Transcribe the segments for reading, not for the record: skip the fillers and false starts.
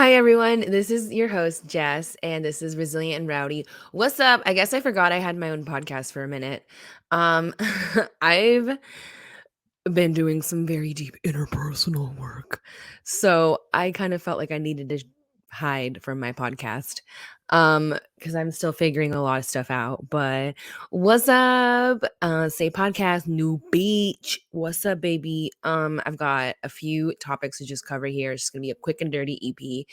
Hi, everyone. This is your host, Jess, and this is Resilient and Rowdy. What's up? I guess I forgot I had my own podcast for a minute. Um, I've been doing some very deep interpersonal work. So I kind of felt like I needed to hide from my podcast. Because I'm still figuring a lot of stuff out. But what's up? Say podcast, new beach. What's up, baby? I've got a few topics to just cover here. It's just gonna be a quick and dirty EP.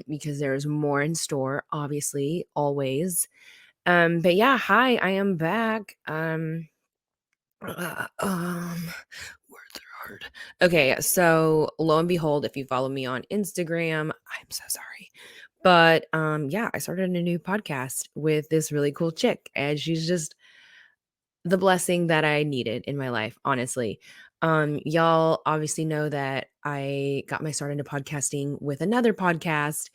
Because there's more in store, obviously, always. But yeah, hi, I am back. Uh, um, Words are hard. Okay, so lo and behold, if you follow me on Instagram, I'm so sorry. But yeah, I started a new podcast with this really cool chick, and she's just the blessing that I needed in my life, honestly. Y'all obviously know that I got my start into podcasting with another podcast,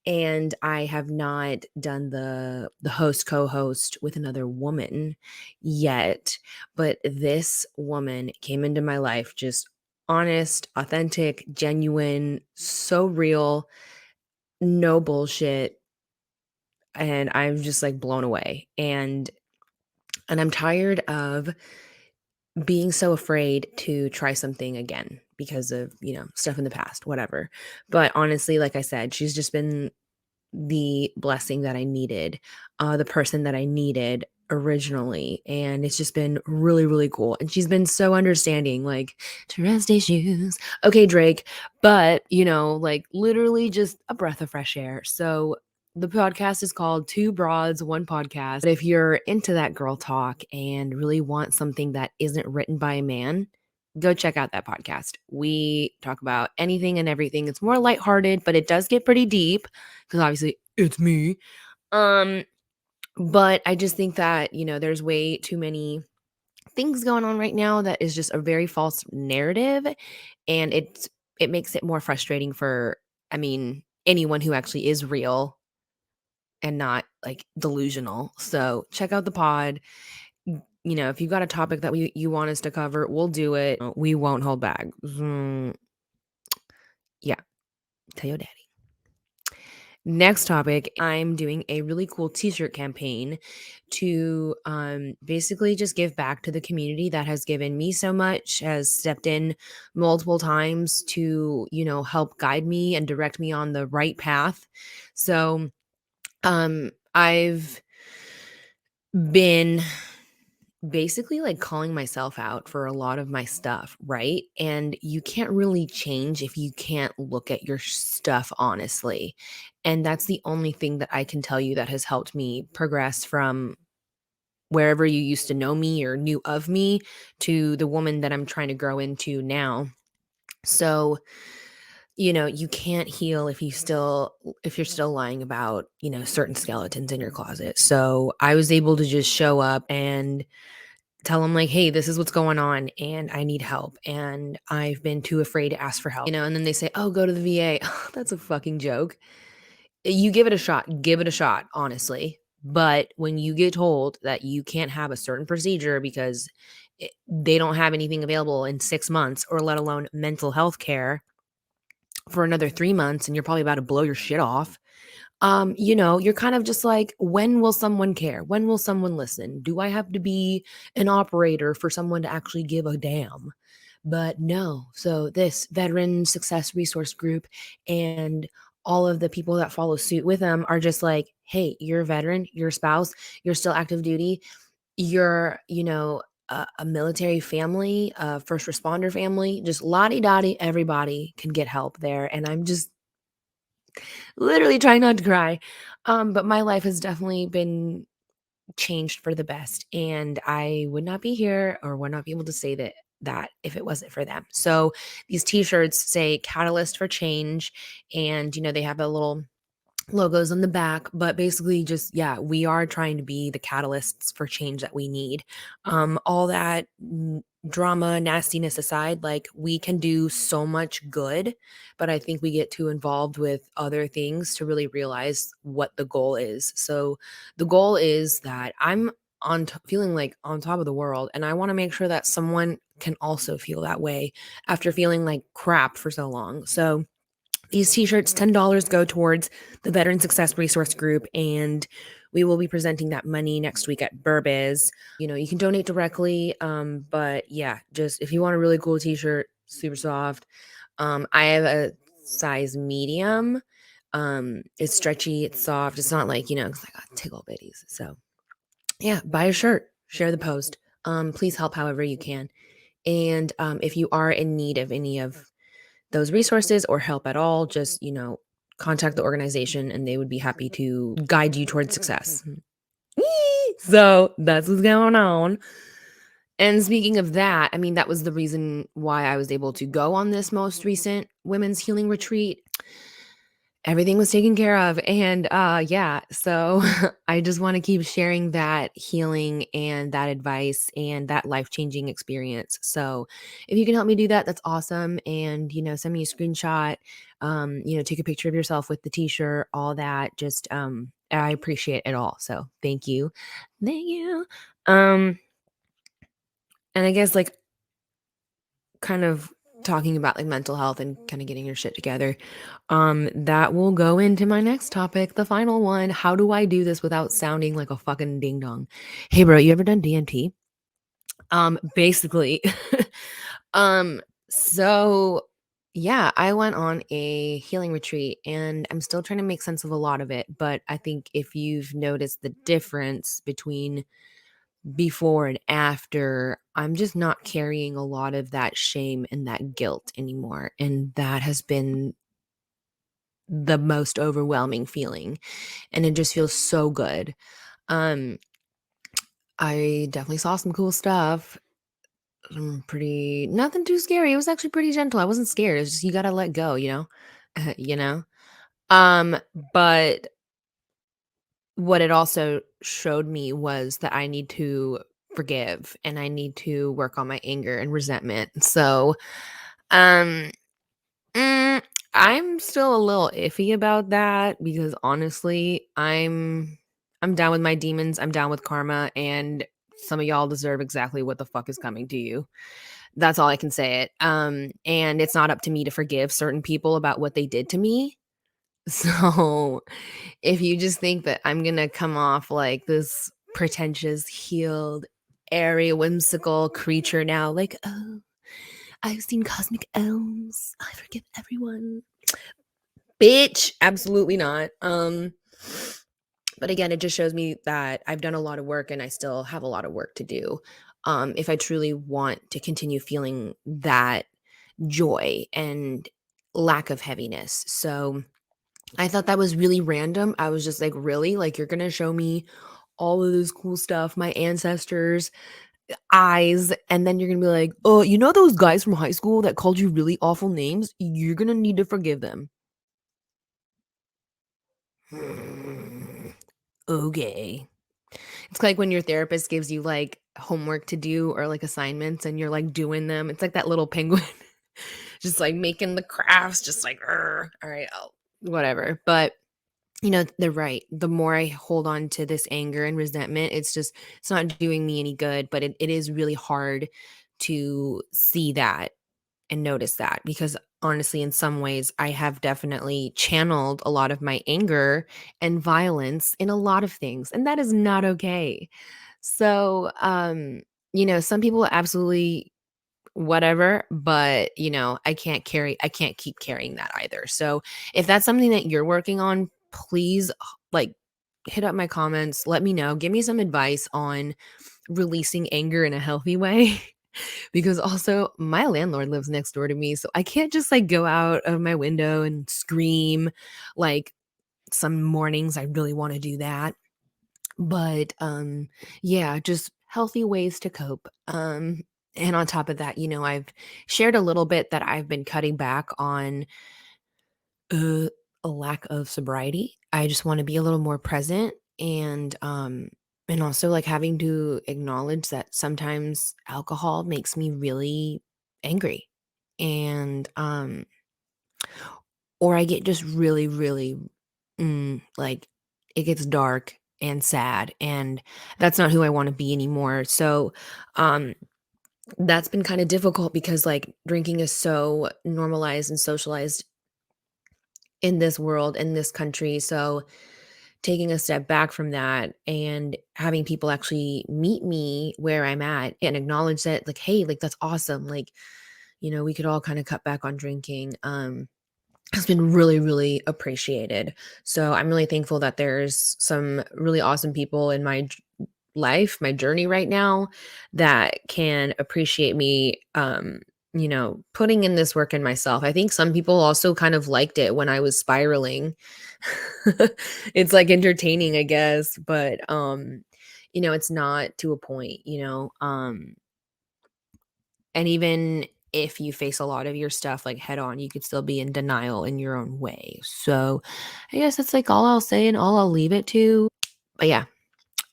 and I have not done the host co-host with another woman yet. But this woman came into my life just honest, authentic, genuine, so real, no bullshit, and I'm just like blown away. And I'm tired of being so afraid to try something again because of, stuff in the past, whatever. But honestly, like I said, she's just been the blessing that I needed, the person that I needed originally. And it's just been really, really cool. And she's been so understanding, like trust issues. Okay, Drake. But, like literally just a breath of fresh air. So the podcast is called Two Broads, One Podcast. But if you're into that girl talk and really want something that isn't written by a man, go check out that podcast. We talk about anything and everything. It's more lighthearted, but it does get pretty deep because obviously it's me. Um, but I just think that, there's way too many things going on right now that is just a very false narrative, and it makes it more frustrating for, I mean, anyone who actually is real and not like delusional. So check out the pod. If you got a topic that you want us to cover, we'll do it. We won't hold back. Yeah, tell your daddy. Next topic, I'm doing a really cool t-shirt campaign to basically just give back to the community that has given me so much, has stepped in multiple times to, help guide me and direct me on the right path. So I've been basically like calling myself out for a lot of my stuff, right? And you can't really change if you can't look at your stuff honestly. And that's the only thing that I can tell you that has helped me progress from wherever you used to know me or knew of me to the woman that I'm trying to grow into now. So, you can't heal if you're still lying about, certain skeletons in your closet. So, I was able to just show up and tell them like, hey, this is what's going on and I need help and I've been too afraid to ask for help, and then they say, oh, go to the VA. That's a fucking joke. You give it a shot, honestly. But when you get told that you can't have a certain procedure because they don't have anything available in 6 months, or let alone mental health care for another 3 months, and you're probably about to blow your shit off, you're kind of just like, when will someone care? When will someone listen? Do I have to be an operator for someone to actually give a damn? But no. So this veteran success resource group and all of the people that follow suit with them are just like, hey, you're a veteran, you're a spouse, you're still active duty, you're, a military family, a first responder family, just lottie dottie, everybody can get help there. And I'm just literally trying not to cry. But my life has definitely been changed for the best, and I would not be here or would not be able to say that if it wasn't for them. So these t-shirts say catalyst for change, and they have a little logos on the back, but basically just, yeah, we are trying to be the catalysts for change that we need. All that drama nastiness aside, like, we can do so much good, but I think we get too involved with other things to really realize what the goal is. So the goal is that I'm feeling like on top of the world, and I want to make sure that someone can also feel that way after feeling like crap for so long. So These t-shirts, $10 go towards the Veteran Success Resource Group, and we will be presenting that money next week at Bourbiz. You can donate directly. But yeah, just if you want a really cool t-shirt, super soft. I have a size medium. It's stretchy, it's soft. It's not like, because I got tickle bitties. So yeah, buy a shirt, share the post. Please help however you can. And if you are in need of any of those resources or help at all, just, contact the organization and they would be happy to guide you towards success. So that's what's going on. And speaking of that, I mean, that was the reason why I was able to go on this most recent women's healing retreat. Everything was taken care of. And yeah, so I just want to keep sharing that healing and that advice and that life-changing experience. So if you can help me do that, that's awesome. And send me a screenshot, take a picture of yourself with the t-shirt, all that. Just I appreciate it all. So thank you. Thank you. And I guess like kind of talking about like mental health and kind of getting your shit together. That will go into my next topic, the final one. How do I do this without sounding like a fucking ding dong? Hey bro, you ever done DMT? Basically. um, so yeah, I went on a healing retreat and I'm still trying to make sense of a lot of it, but I think if you've noticed the difference between before and after, I'm just not carrying a lot of that shame and that guilt anymore. And that has been the most overwhelming feeling. And it just feels so good. Um, I definitely saw some cool stuff. Nothing too scary. It was actually pretty gentle. I wasn't scared. It's just you gotta let go, you know? Um, but what it also showed me was that I need to forgive and I need to work on my anger and resentment. So, um, mm, I'm still a little iffy about that because honestly, I'm down with my demons. I'm down with karma, and some of y'all deserve exactly what the fuck is coming to you. That's all I can say it. And it's not up to me to forgive certain people about what they did to me. So, if you just think that I'm gonna come off like this pretentious, healed, airy, whimsical creature now, like, oh, I've seen cosmic elms. I forgive everyone. Bitch, absolutely not. But again, it just shows me that I've done a lot of work and I still have a lot of work to do. If I truly want to continue feeling that joy and lack of heaviness. So I thought that was really random. I was just like, really? Like, you're going to show me all of this cool stuff, my ancestors' eyes, and then you're going to be like, oh, those guys from high school that called you really awful names? You're going to need to forgive them. Okay. It's like when your therapist gives you like homework to do or like assignments and you're like doing them. It's like that little penguin just like making the crafts, just like, all right, whatever. But they're right. The more I hold on to this anger and resentment, it's not doing me any good, but it is really hard to see that and notice that because honestly, in some ways, I have definitely channeled a lot of my anger and violence in a lot of things, and that is not okay. So, some people absolutely whatever, but I can't keep carrying that either. So if that's something that you're working on, please like hit up my comments, let me know, give me some advice on releasing anger in a healthy way. Because also my landlord lives next door to me, so I can't just like go out of my window and scream. Like some mornings I really want to do that. But yeah, just healthy ways to cope. And on top of that, I've shared a little bit that I've been cutting back on uh, a lack of sobriety. I just want to be a little more present and also like having to acknowledge that sometimes alcohol makes me really angry. And or I get just really really like it gets dark and sad, and that's not who I want to be anymore. So um that's been kind of difficult because like drinking is so normalized and socialized in this world, in this country. So taking a step back from that and having people actually meet me where I'm at and acknowledge that, like, hey, like, that's awesome. Like, we could all kind of cut back on drinking. Has been really, really appreciated. So I'm really thankful that there's some really awesome people in my life, my journey right now that can appreciate me, putting in this work in myself. I think some people also kind of liked it when I was spiraling. It's like entertaining, I guess, but it's not to a point, and even if you face a lot of your stuff like head on, you could still be in denial in your own way. So I guess that's like all I'll say and all I'll leave it to. But yeah,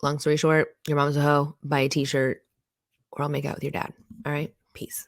long story short, your mom's a hoe, buy a t shirt, or I'll make out with your dad. All right. Peace.